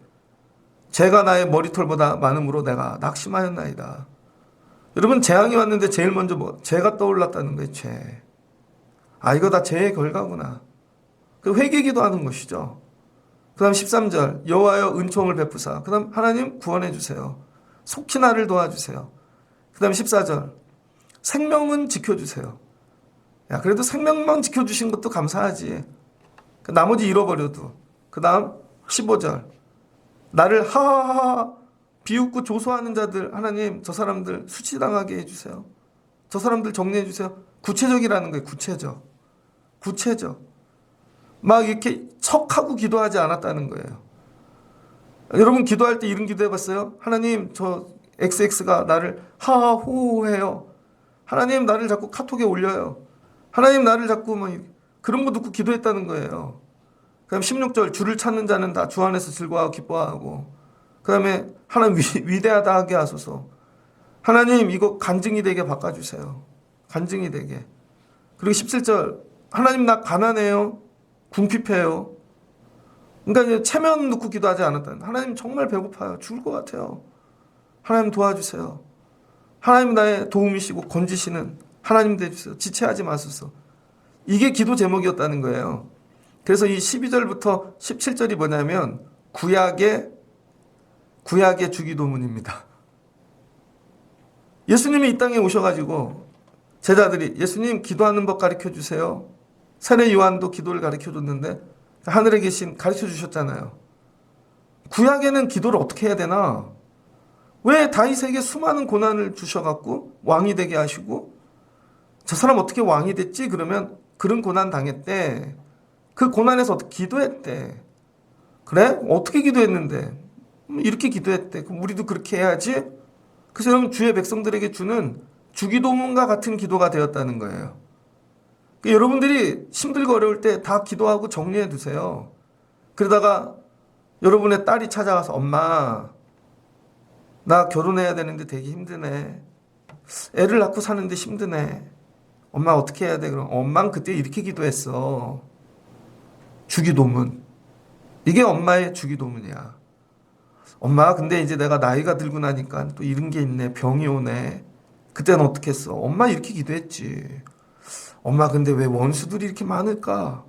죄가 나의 머리털보다 많음으로 내가 낙심하였나이다. 여러분 재앙이 왔는데 제일 먼저 죄가 떠올랐다는 거예요. 죄. 이거 다 죄의 결과구나. 그 회개기도 하는 것이죠. 그 다음 13절 여호와여 은총을 베푸사. 그 다음 하나님 구원해 주세요. 속히 나를 도와주세요. 그 다음 14절 생명은 지켜주세요. 그래도 생명만 지켜주신 것도 감사하지. 나머지 잃어버려도. 그 다음 15절 나를 하하하 비웃고 조소하는 자들 하나님 저 사람들 수치당하게 해주세요. 저 사람들 정리해 주세요. 구체적이라는 거예요. 구체적. 막 이렇게 척하고 기도하지 않았다는 거예요. 여러분 기도할 때 이런 기도 해봤어요? 하나님 저 XX가 나를 하하호호해요. 하나님 나를 자꾸 카톡에 올려요. 하나님 나를 자꾸 그런 거 듣고 기도했다는 거예요. 그 다음 16절 주를 찾는 자는 다 주 안에서 즐거워하고 기뻐하고 그 다음에 하나님 위대하다 하게 하소서. 하나님 이거 간증이 되게 바꿔주세요. 간증이 되게. 그리고 17절 하나님 나 가난해요. 궁핍해요. 그러니까 체면 놓고 기도하지 않았다. 하나님 정말 배고파요. 죽을 것 같아요. 하나님 도와주세요. 하나님 나의 도움이시고 건지시는 하나님 되주세요. 지체하지 마소서. 이게 기도 제목이었다는 거예요. 그래서 이 12절부터 17절이 뭐냐면 구약의 주기도문입니다. 예수님이 이 땅에 오셔가지고 제자들이 예수님 기도하는 법 가르쳐주세요. 세례 요한도 기도를 가르쳐줬는데 하늘에 계신 가르쳐주셨잖아요. 구약에는 기도를 어떻게 해야 되나? 왜 다윗에게 수많은 고난을 주셔갖고 왕이 되게 하시고 저 사람 어떻게 왕이 됐지? 그러면 그런 고난 당했대. 그 고난에서 어떻게 기도했대. 그래? 어떻게 기도했는데? 이렇게 기도했대. 그럼 우리도 그렇게 해야지? 그래서 여러분 주의 백성들에게 주는 주기도문과 같은 기도가 되었다는 거예요. 그러니까 여러분들이 힘들고 어려울 때 다 기도하고 정리해 두세요. 그러다가 여러분의 딸이 찾아와서 엄마 나 결혼해야 되는데 되게 힘드네. 애를 낳고 사는데 힘드네. 엄마 어떻게 해야 돼? 그럼 엄마는 그때 이렇게 기도했어. 주기도문. 이게 엄마의 주기도문이야. 엄마 근데 이제 내가 나이가 들고 나니까 또 이런 게 있네. 병이 오네. 그때는 어떻게 했어? 엄마 이렇게 기도했지. 엄마 근데 왜 원수들이 이렇게 많을까?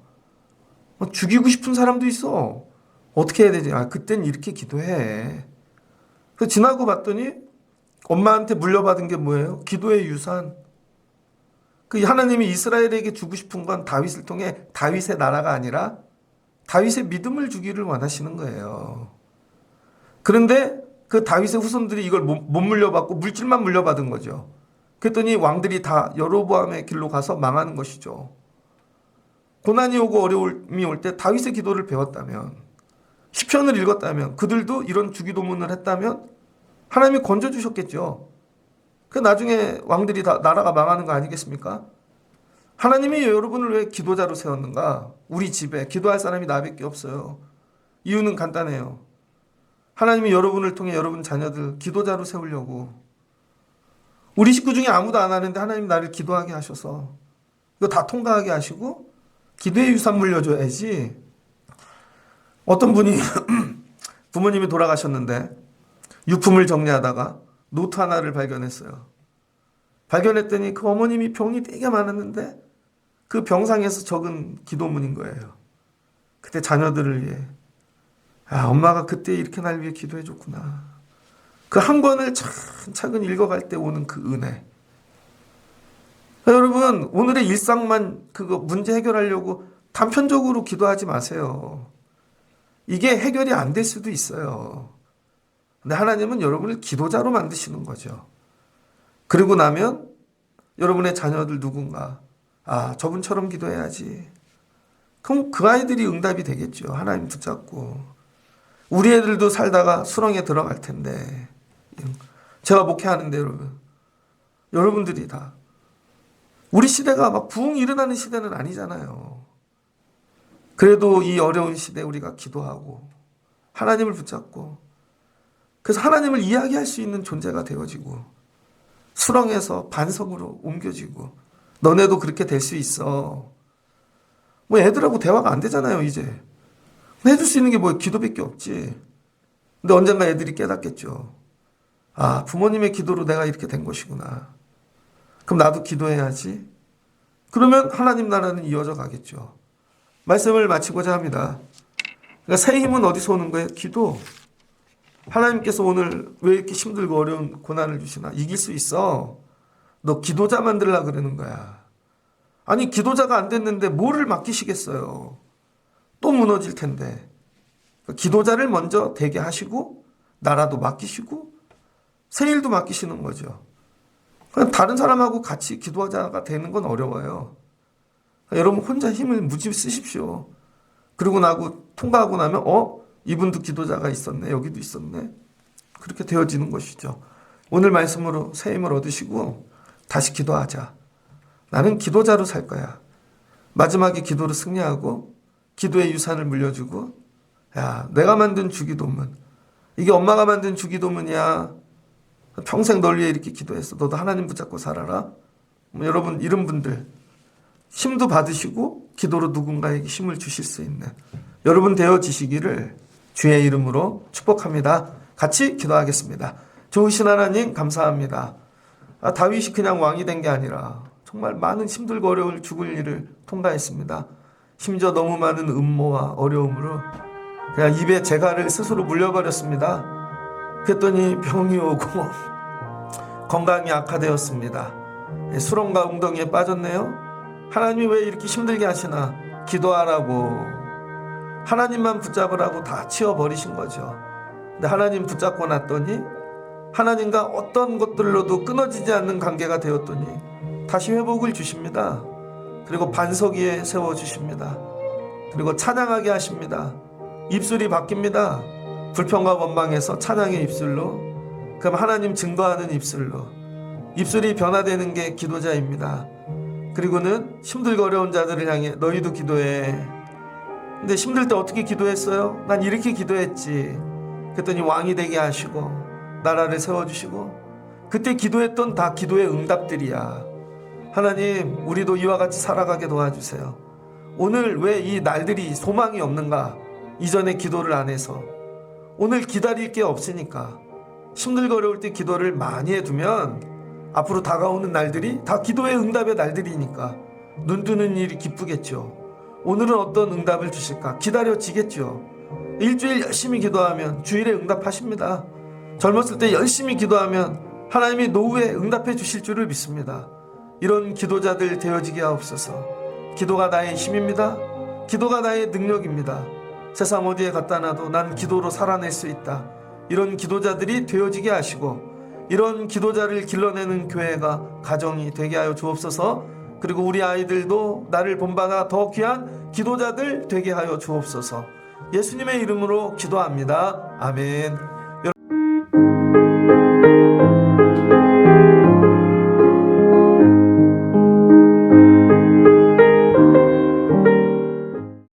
죽이고 싶은 사람도 있어. 어떻게 해야 되지? 그땐 이렇게 기도해. 그래서 지나고 봤더니 엄마한테 물려받은 게 뭐예요? 기도의 유산. 그 하나님이 이스라엘에게 주고 싶은 건 다윗을 통해 다윗의 나라가 아니라 다윗의 믿음을 주기를 원하시는 거예요. 그런데 그 다윗의 후손들이 이걸 못 물려받고 물질만 물려받은 거죠. 그랬더니 왕들이 다 여로보암의 길로 가서 망하는 것이죠. 고난이 오고 어려움이 올 때 다윗의 기도를 배웠다면, 시편을 읽었다면, 그들도 이런 주기도문을 했다면 하나님이 건져주셨겠죠. 그 나중에 왕들이 다 나라가 망하는 거 아니겠습니까? 하나님이 여러분을 왜 기도자로 세웠는가? 우리 집에 기도할 사람이 나밖에 없어요. 이유는 간단해요. 하나님이 여러분을 통해 여러분 자녀들 기도자로 세우려고. 우리 식구 중에 아무도 안 하는데 하나님 나를 기도하게 하셔서 이거 다 통과하게 하시고 기도의 유산 물려줘야지. 어떤 분이 부모님이 돌아가셨는데 유품을 정리하다가 노트 하나를 발견했어요. 발견했더니 그 어머님이 병이 되게 많았는데 그 병상에서 적은 기도문인 거예요. 그때 자녀들을 위해. 엄마가 그때 이렇게 날 위해 기도해 줬구나. 그 한 권을 차근차근 읽어갈 때 오는 그 은혜. 여러분, 오늘의 일상만 그거 문제 해결하려고 단편적으로 기도하지 마세요. 이게 해결이 안 될 수도 있어요. 근데 하나님은 여러분을 기도자로 만드시는 거죠. 그리고 나면 여러분의 자녀들 누군가 저분처럼 기도해야지. 그럼 그 아이들이 응답이 되겠죠. 하나님 붙잡고. 우리 애들도 살다가 수렁에 들어갈 텐데. 제가 목회하는데 여러분들이 다 우리 시대가 막 부흥 일어나는 시대는 아니잖아요. 그래도 이 어려운 시대에 우리가 기도하고 하나님을 붙잡고 그래서 하나님을 이야기할 수 있는 존재가 되어지고 수렁에서 반석으로 옮겨지고 너네도 그렇게 될 수 있어. 뭐 애들하고 대화가 안 되잖아요 이제. 해줄 수 있는 게 뭐 기도밖에 없지. 근데 언젠가 애들이 깨닫겠죠. 부모님의 기도로 내가 이렇게 된 것이구나. 그럼 나도 기도해야지. 그러면 하나님 나라는 이어져 가겠죠. 말씀을 마치고자 합니다. 그러니까 새 힘은 어디서 오는 거예요? 기도. 하나님께서 오늘 왜 이렇게 힘들고 어려운 고난을 주시나? 이길 수 있어. 너 기도자 만들려고 그러는 거야. 아니 기도자가 안 됐는데 뭐를 맡기시겠어요? 또 무너질 텐데. 기도자를 먼저 되게 하시고 나라도 맡기시고 새 일도 맡기시는 거죠. 다른 사람하고 같이 기도자가 되는 건 어려워요. 여러분 혼자 힘을 무지 쓰십시오. 그리고 통과하고 나면 이분도 기도자가 있었네. 여기도 있었네. 그렇게 되어지는 것이죠. 오늘 말씀으로 새 힘을 얻으시고 다시 기도하자. 나는 기도자로 살 거야. 마지막에 기도로 승리하고 기도의 유산을 물려주고 내가 만든 주기도문. 이게 엄마가 만든 주기도문이야. 평생 널 위해 이렇게 기도했어. 너도 하나님 붙잡고 살아라. 여러분 이런 분들 힘도 받으시고 기도로 누군가에게 힘을 주실 수 있는 여러분 되어지시기를 주의 이름으로 축복합니다. 같이 기도하겠습니다. 좋으신 하나님 감사합니다. 다윗이 그냥 왕이 된 게 아니라 정말 많은 힘들고 어려울 죽을 일을 통과했습니다. 심지어 너무 많은 음모와 어려움으로 그냥 입에 재갈을 스스로 물려버렸습니다. 그랬더니 병이 오고 건강이 악화되었습니다. 수렁과 웅덩이에 빠졌네요. 하나님이 왜 이렇게 힘들게 하시나? 기도하라고 하나님만 붙잡으라고 다 치워버리신 거죠. 근데 하나님 붙잡고 났더니 하나님과 어떤 것들로도 끊어지지 않는 관계가 되었더니 다시 회복을 주십니다. 그리고 반석 위에 세워주십니다. 그리고 찬양하게 하십니다. 입술이 바뀝니다. 불평과 원망에서 찬양의 입술로, 그럼 하나님 증거하는 입술로. 입술이 변화되는 게 기도자입니다. 그리고는 힘들고 어려운 자들을 향해 너희도 기도해. 근데 힘들 때 어떻게 기도했어요? 난 이렇게 기도했지. 그랬더니 왕이 되게 하시고 나라를 세워주시고 그때 기도했던 다 기도의 응답들이야. 하나님 우리도 이와 같이 살아가게 도와주세요. 오늘 왜 이 날들이 소망이 없는가? 이전에 기도를 안 해서. 오늘 기다릴 게 없으니까. 힘들고 어려울 때 기도를 많이 해두면 앞으로 다가오는 날들이 다 기도의 응답의 날들이니까 눈 뜨는 일이 기쁘겠죠. 오늘은 어떤 응답을 주실까 기다려지겠죠. 일주일 열심히 기도하면 주일에 응답하십니다. 젊었을 때 열심히 기도하면 하나님이 노후에 응답해 주실 줄을 믿습니다. 이런 기도자들 되어지게 하옵소서. 기도가 나의 힘입니다. 기도가 나의 능력입니다. 세상 어디에 갖다 놔도 난 기도로 살아낼 수 있다. 이런 기도자들이 되어지게 하시고 이런 기도자를 길러내는 교회가 가정이 되게 하여 주옵소서. 그리고 우리 아이들도 나를 본받아 더 귀한 기도자들 되게 하여 주옵소서. 예수님의 이름으로 기도합니다. 아멘.